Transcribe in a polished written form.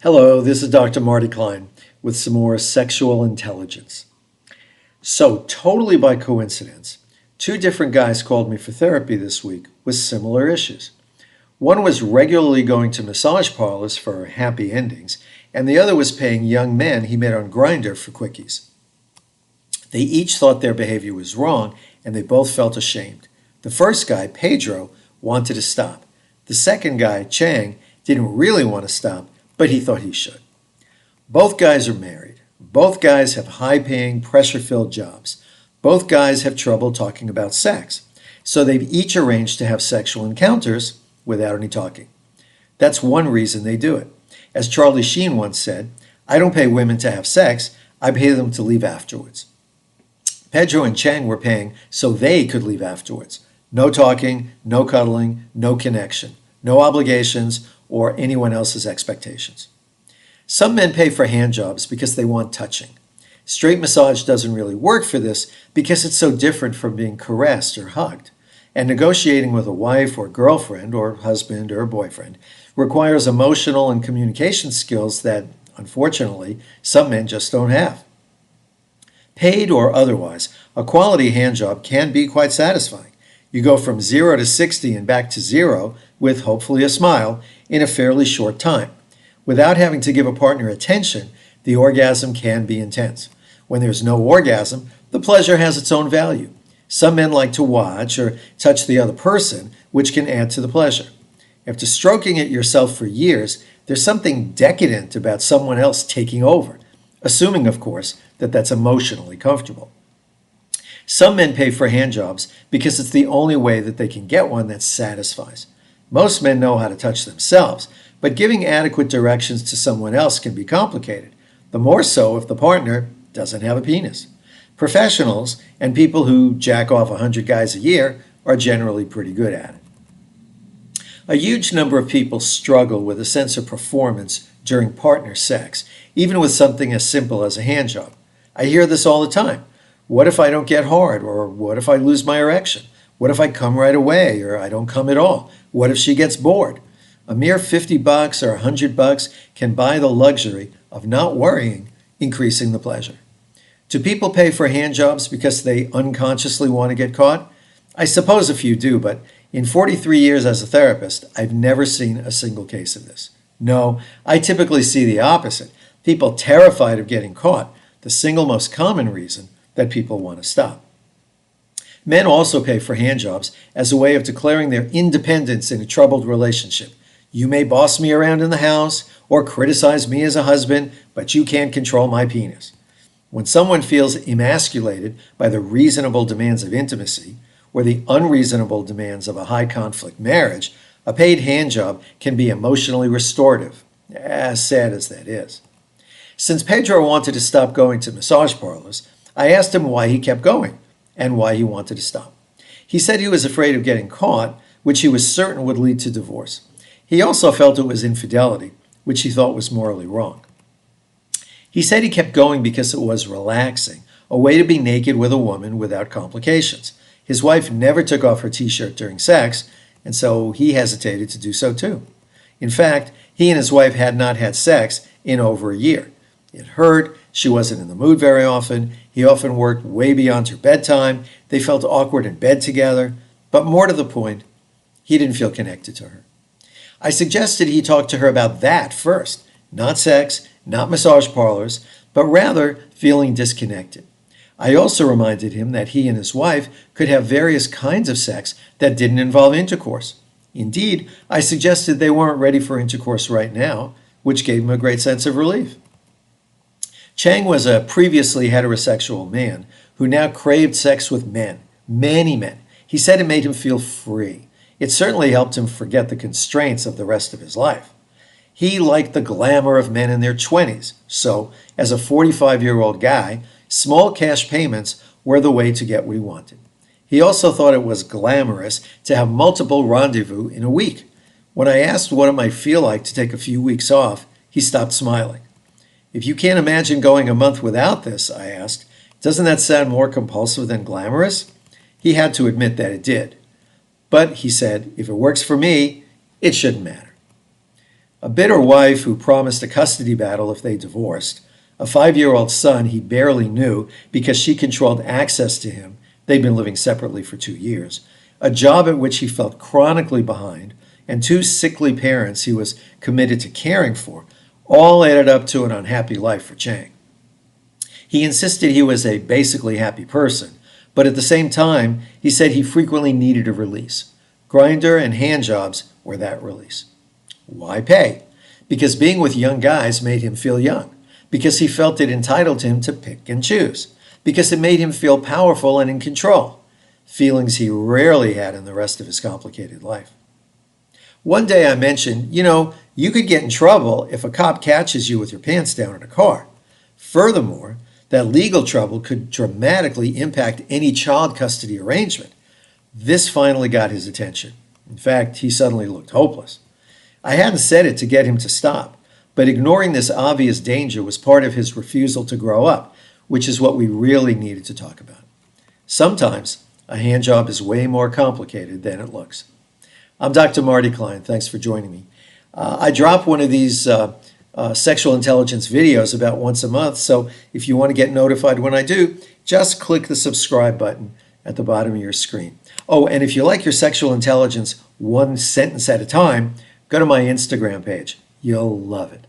Hello, this is Dr. Marty Klein with some more sexual intelligence. So, totally by coincidence, two different guys called me for therapy this week with similar issues. One was regularly going to massage parlors for happy endings, and the other was paying young men he met on Grindr for quickies. They each thought their behavior was wrong, and they both felt ashamed. The first guy, Pedro, wanted to stop. The second guy, Chang, didn't really want to stop, but he thought he should. Both guys are married. Both guys have high-paying, pressure-filled jobs. Both guys have trouble talking about sex. So they've each arranged to have sexual encounters without any talking. That's one reason they do it. As Charlie Sheen once said, "I don't pay women to have sex, I pay them to leave afterwards." Pedro and Chang were paying so they could leave afterwards. No talking, no cuddling, no connection, no obligations, or anyone else's expectations. Some men pay for handjobs because they want touching. Straight massage doesn't really work for this because it's so different from being caressed or hugged. And negotiating with a wife or girlfriend or husband or boyfriend requires emotional and communication skills that, unfortunately, some men just don't have. Paid or otherwise, a quality handjob can be quite satisfying. You go from 0 to 60 and back to 0 with hopefully a smile in a fairly short time. Without having to give a partner attention, the orgasm can be intense. When there's no orgasm, the pleasure has its own value. Some men like to watch or touch the other person, which can add to the pleasure. After stroking it yourself for years, there's something decadent about someone else taking over, assuming, of course, that that's emotionally comfortable. Some men pay for handjobs because it's the only way that they can get one that satisfies. Most men know how to touch themselves, but giving adequate directions to someone else can be complicated, the more so if the partner doesn't have a penis. Professionals and people who jack off 100 guys a year are generally pretty good at it. A huge number of people struggle with a sense of performance during partner sex, even with something as simple as a handjob. I hear this all the time. What if I don't get hard? Or what if I lose my erection? What if I come right away or I don't come at all? What if she gets bored? A mere $50 or $100 can buy the luxury of not worrying, increasing the pleasure. Do people pay for handjobs because they unconsciously want to get caught? I suppose a few do, but in 43 years as a therapist, I've never seen a single case of this. No, I typically see the opposite. People terrified of getting caught, the single most common reason that people want to stop. Men also pay for handjobs as a way of declaring their independence in a troubled relationship. You may boss me around in the house or criticize me as a husband, but you can't control my penis. When someone feels emasculated by the reasonable demands of intimacy or the unreasonable demands of a high-conflict marriage, a paid handjob can be emotionally restorative, as sad as that is. Since Pedro wanted to stop going to massage parlors, I asked him why he kept going and why he wanted to stop. He said he was afraid of getting caught, which he was certain would lead to divorce. He also felt it was infidelity, which he thought was morally wrong. He said he kept going because it was relaxing, a way to be naked with a woman without complications. His wife never took off her t-shirt during sex, and so he hesitated to do so too. In fact, he and his wife had not had sex in over a year. It hurt, she wasn't in the mood very often, he often worked way beyond her bedtime, they felt awkward in bed together, but more to the point, he didn't feel connected to her. I suggested he talk to her about that first, not sex, not massage parlors, but rather feeling disconnected. I also reminded him that he and his wife could have various kinds of sex that didn't involve intercourse. Indeed, I suggested they weren't ready for intercourse right now, which gave him a great sense of relief. Chang was a previously heterosexual man who now craved sex with men, many men. He said it made him feel free. It certainly helped him forget the constraints of the rest of his life. He liked the glamour of men in their 20s, so as a 45-year-old guy, small cash payments were the way to get what he wanted. He also thought it was glamorous to have multiple rendezvous in a week. When I asked what it might feel like to take a few weeks off, he stopped smiling. If you can't imagine going a month without this, I asked, doesn't that sound more compulsive than glamorous? He had to admit that it did. But, he said, if it works for me, it shouldn't matter. A bitter wife who promised a custody battle if they divorced, a 5-year-old son he barely knew because she controlled access to him. They'd been living separately for 2 years. A job at which he felt chronically behind, and 2 sickly parents he was committed to caring for, all added up to an unhappy life for Chang. He insisted he was a basically happy person, but at the same time, he said he frequently needed a release. Grindr and Handjobs were that release. Why pay? Because being with young guys made him feel young. Because he felt it entitled him to pick and choose. Because it made him feel powerful and in control. Feelings he rarely had in the rest of his complicated life. One day I mentioned, you could get in trouble if a cop catches you with your pants down in a car. Furthermore, that legal trouble could dramatically impact any child custody arrangement. This finally got his attention. In fact, he suddenly looked hopeless. I hadn't said it to get him to stop, but ignoring this obvious danger was part of his refusal to grow up, which is what we really needed to talk about. Sometimes a handjob is way more complicated than it looks. I'm Dr. Marty Klein. Thanks for joining me. I drop one of these sexual intelligence videos about once a month, so if you want to get notified when I do, just click the subscribe button at the bottom of your screen. Oh, and if you like your sexual intelligence one sentence at a time, go to my Instagram page. You'll love it.